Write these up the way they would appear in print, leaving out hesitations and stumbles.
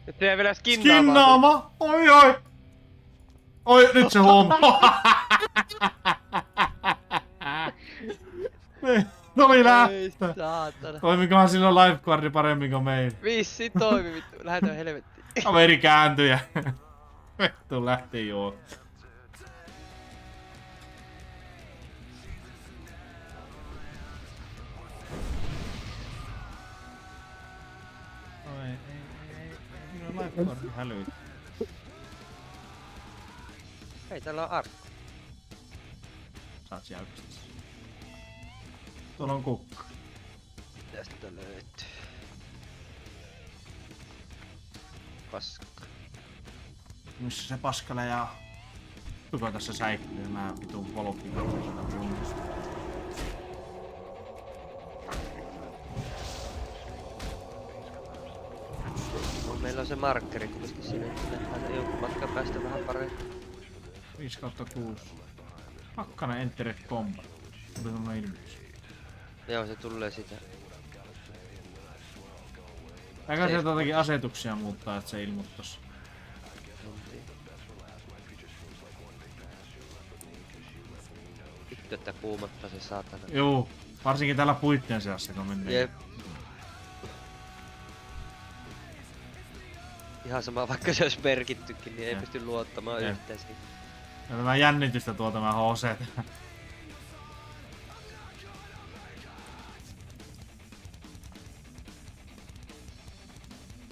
Nyt se vielä Skinnaama! Oi oi! Oi, nyt se huomaa. Tuli lähtö. Saatana. Toimikohan silloin lifeguardi paremmin kuin meillä? Vissi toimi vittu. Lähetään helvettiin. Kaveri kääntyi ja vittu lähti joo. Oi, ei. Minun lifeguardi hälyt. Hei, täällä on arkku. Saat jäykästä. Tuolla on kukka. Tästä löytyy. Paska. Missä se paskale ja tuko tässä säikkyy? Mä vitun polkin sitä kunnosta. No, meillä on se markkeri kuitenkin siinä, että lähdetään jonkun matkan päästä vähän paremmin. 5/6. Pakkanen Enter Combat. Tuli semmonen ilmestys. Joo, se tulee sitä. Eikä sieltä jotakin asetuksia muuttaa, että se ilmoittais. Vittu, että kuumattaa se saatana. Juu, varsinkin täällä puitteen seassa kun mennään. Jep. Ihan sama, vaikka se olisi merkittykin, niin ei pysty luottamaan yhtään siihen. Ja tämä jännitystä tuo tämä HC.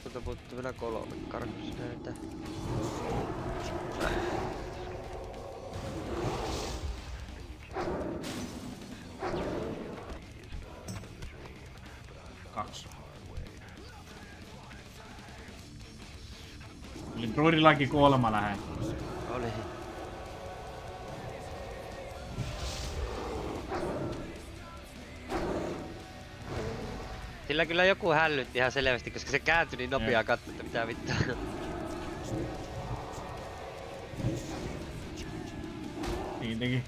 Tuolta puuttuu vielä 3 karkussa näitä. Kaksi. Eli druidillakin kuolema lähellä. Oli. Sillä kyllä joku hällytti ihan selvästi, koska se kääntyi niin nopeaa katsoa, että mitä vittua. Niin teki.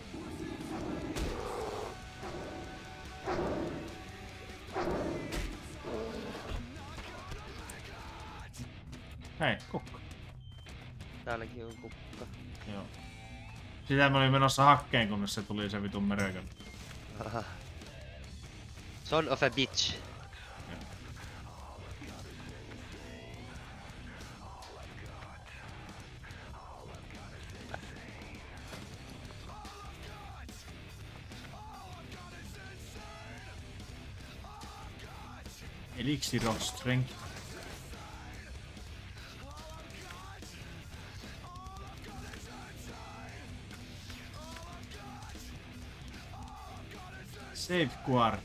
Hei, kukka. Täälläkin on kukka. Joo. Sitä mä olin menossa hakkeen, kunnes se tuli se vitun merökön. Aha. Son of a bitch. Elixir of Strength. Safeguard.